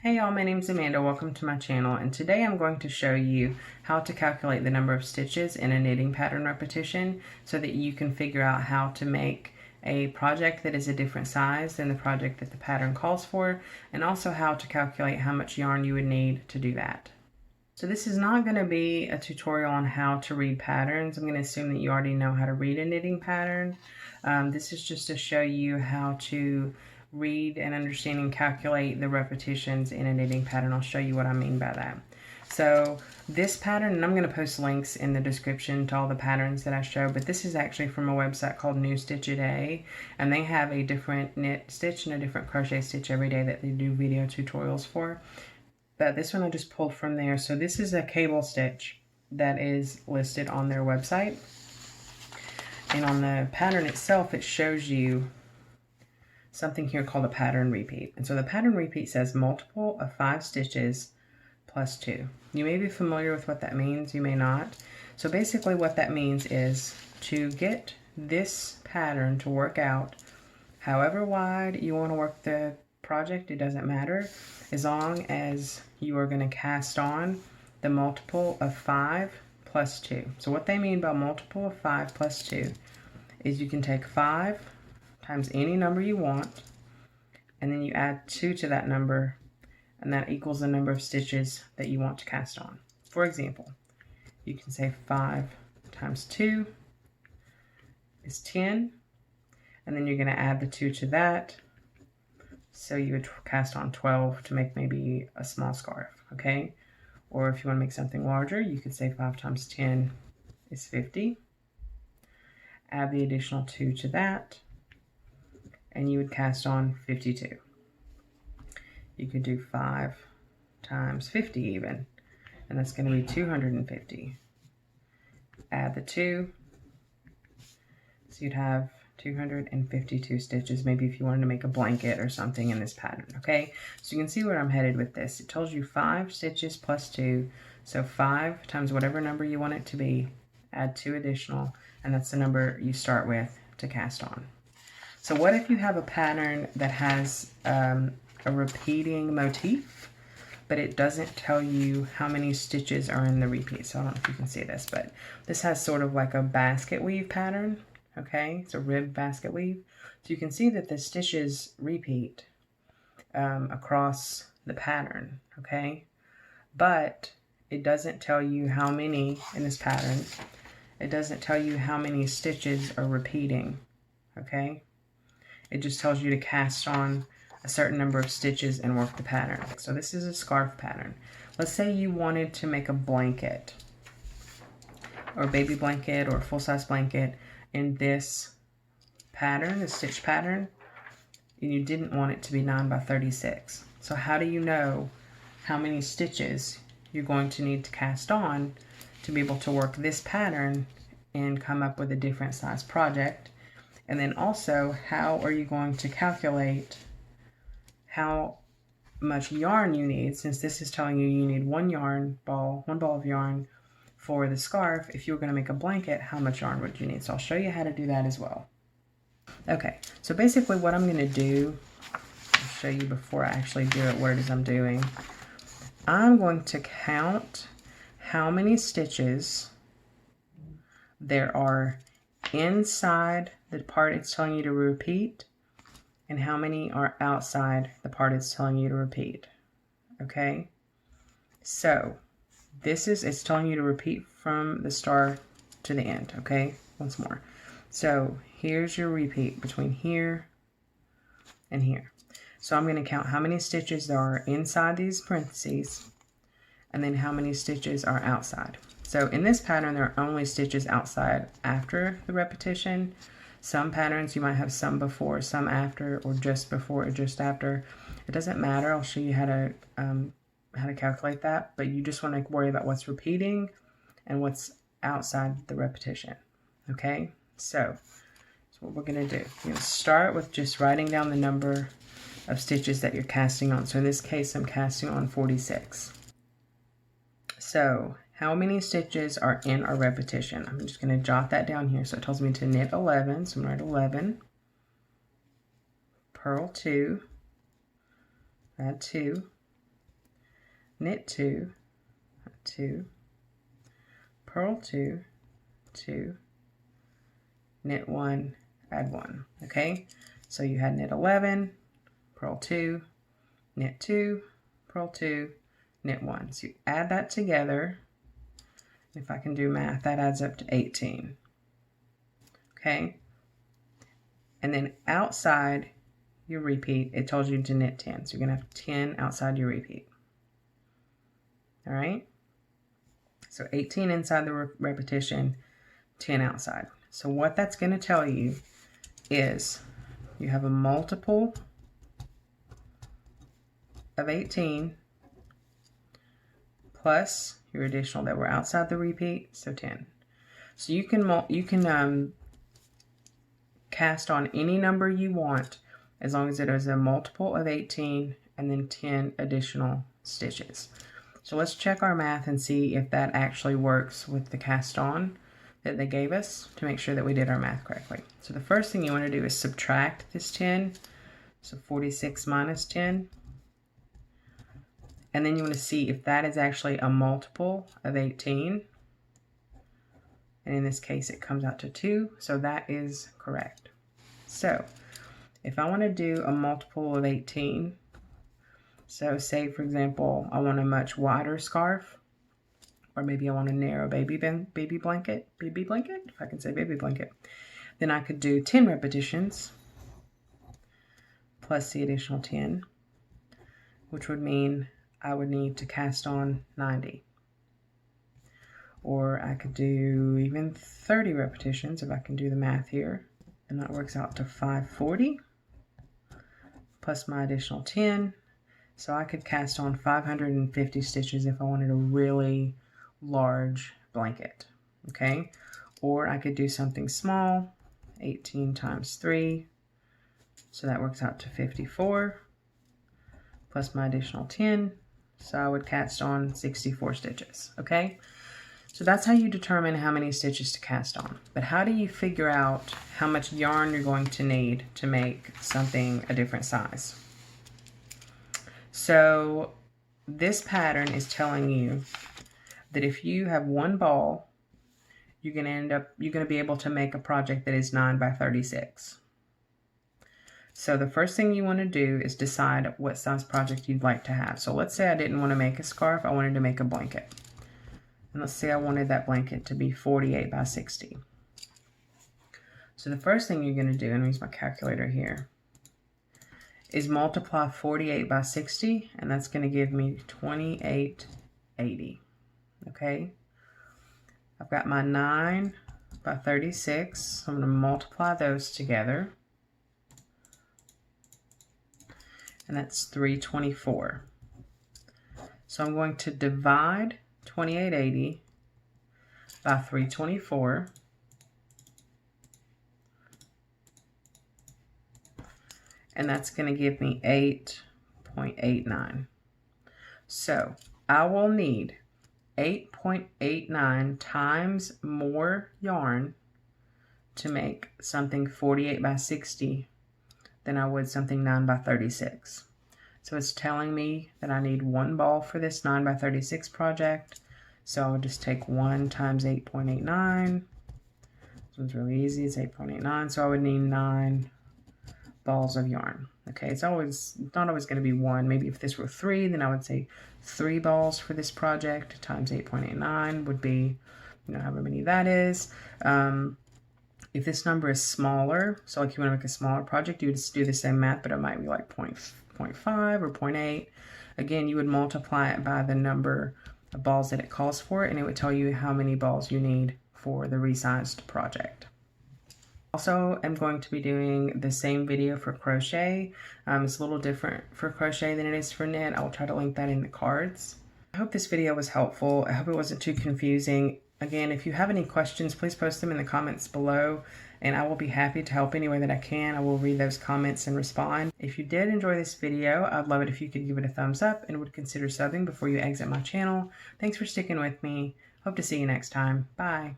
Hey y'all, my name's Amanda. Welcome to my channel, and today I'm going to show you how to calculate the number of stitches in a knitting pattern repetition so that you can figure out how to make a project that is a different size than the project that the pattern calls for, and also how to calculate how much yarn you would need to do that. So this is not going to be a tutorial on how to read patterns. I'm going to assume that you already know how to read a knitting pattern. This is just to show you how to read and understand and calculate the repetitions in a knitting pattern. I'll show you what I mean by that. So this pattern, and I'm going to post links in the description to all the patterns that I show, but this is actually from a website called New Stitch a Day, and they have a different knit stitch and a different crochet stitch every day that they do video tutorials for. But this one I just pulled from there. So this is a cable stitch that is listed on their website, and on the pattern itself it shows you something here called a pattern repeat. And so the pattern repeat says multiple of 5 stitches plus 2. You may be familiar with what that means, you may not. So basically what that means is to get this pattern to work out however wide you want to work the project, it doesn't matter, as long as you are going to cast on the multiple of 5 plus 2. So what they mean by multiple of 5 plus 2 is you can take 5 times any number you want, and then you add 2 to that number, and that equals the number of stitches that you want to cast on. For example, you can say 5 times 2 is 10, and then you're going to add the 2 to that, so you would cast on 12 to make maybe a small scarf, okay? Or if you want to make something larger, you could say 5 times 10 is 50. Add the additional 2 to that, and you would cast on 52. You could do 5 times 50 even, and that's going to be 250. Add the 2, so you'd have 252 stitches, maybe if you wanted to make a blanket or something in this pattern, okay? So you can see where I'm headed with this. It tells you 5 stitches plus 2, so 5 times whatever number you want it to be, add 2 additional, and that's the number you start with to cast on. So what if you have a pattern that has a repeating motif, but it doesn't tell you how many stitches are in the repeat? So I don't know if you can see this, but this has sort of like a basket weave pattern, okay? It's a rib basket weave. So you can see that the stitches repeat across the pattern, okay? But it doesn't tell you how many in this pattern. It doesn't tell you how many stitches are repeating, okay? It just tells you to cast on a certain number of stitches and work the pattern. So this is a scarf pattern. Let's say you wanted to make a blanket, or a baby blanket, or a full-size blanket in this pattern, the stitch pattern, and you didn't want it to be 9 by 36. So how do you know how many stitches you're going to need to cast on to be able to work this pattern and come up with a different size project? And then also, how are you going to calculate how much yarn you need, since this is telling you you need one ball of yarn for the scarf? If you were going to make a blanket, how much yarn would you need? So I'll show you how to do that as well. Okay, so basically what I'm going to do, I'll show you before I actually do it what it is I'm doing. I'm going to count how many stitches there are inside the part it's telling you to repeat, and how many are outside the part it's telling you to repeat, okay? So this is, it's telling you to repeat from the start to the end, okay? Once more. So here's your repeat between here and here. So I'm going to count how many stitches there are inside these parentheses, and then how many stitches are outside. So in this pattern, there are only stitches outside after the repetition. Some patterns you might have some before, some after, or just before or just after. It doesn't matter. I'll show you how to calculate that, but you just want to worry about what's repeating and what's outside the repetition. Okay, so that's what we're going to do. You're going to start with just writing down the number of stitches that you're casting on. So in this case, I'm casting on 46. So how many stitches are in our repetition? I'm just going to jot that down here. So it tells me to knit 11. So I'm going to write 11, purl 2, add 2, knit 2, 2, purl 2, 2, knit 1, add 1. Okay, so you had knit 11, purl 2, knit 2, purl 2, knit 1. So you add that together. If I can do math, that adds up to 18. Okay, and then outside your repeat, it tells you to knit 10. So you're going to have 10 outside your repeat. All right, so 18 inside the repetition, 10 outside. So what that's going to tell you is you have a multiple of 18 plus your additional that were outside the repeat, so 10. So you can cast on any number you want as long as it is a multiple of 18 and then 10 additional stitches. So let's check our math and see if that actually works with the cast on that they gave us to make sure that we did our math correctly. So the first thing you want to do is subtract this 10, so 46 minus 10. And then you want to see if that is actually a multiple of 18. And in this case, it comes out to 2, so that is correct. So if I want to do a multiple of 18, so say, for example, I want a much wider scarf, or maybe I want a narrow baby blanket, if I can say baby blanket, then I could do 10 repetitions plus the additional 10, which would mean I would need to cast on 90. Or I could do even 30 repetitions if I can do the math here, and that works out to 540 plus my additional 10. So I could cast on 550 stitches if I wanted a really large blanket, okay? Or I could do something small, 18 times 3, so that works out to 54 plus my additional 10. So I would cast on 64 stitches, okay? So that's how you determine how many stitches to cast on. But how do you figure out how much yarn you're going to need to make something a different size? So this pattern is telling you that if you have one ball, you're going to be able to make a project that is 9 by 36. So the first thing you want to do is decide what size project you'd like to have. So let's say I didn't want to make a scarf, I wanted to make a blanket. And let's say I wanted that blanket to be 48 by 60. So the first thing you're going to do, and I'll use my calculator here, is multiply 48 by 60, and that's going to give me 2880. Okay? I've got my 9 by 36, so I'm going to multiply those together. And that's 324. So I'm going to divide 2880 by 324. And that's going to give me 8.89. So I will need 8.89 times more yarn to make something 48 by 60 than I would something 9 by 36. So it's telling me that I need one ball for this 9 by 36 project. So I'll just take 1 times 8.89. This one's really easy, it's 8.89. So I would need 9 balls of yarn. Okay, it's not always going to be 1. Maybe if this were 3, then I would say 3 balls for this project times 8.89 would be, however many that is. If this number is smaller, so like you want to make a smaller project, you would just do the same math, but it might be like 0.5 or 0.8. Again, you would multiply it by the number of balls that it calls for, and it would tell you how many balls you need for the resized project. Also, I'm going to be doing the same video for crochet. It's a little different for crochet than it is for knit. I will try to link that in the cards. I hope this video was helpful. I hope it wasn't too confusing. Again, if you have any questions, please post them in the comments below, and I will be happy to help any way that I can. I will read those comments and respond. If you did enjoy this video, I'd love it if you could give it a thumbs up and would consider subbing before you exit my channel. Thanks for sticking with me. Hope to see you next time. Bye.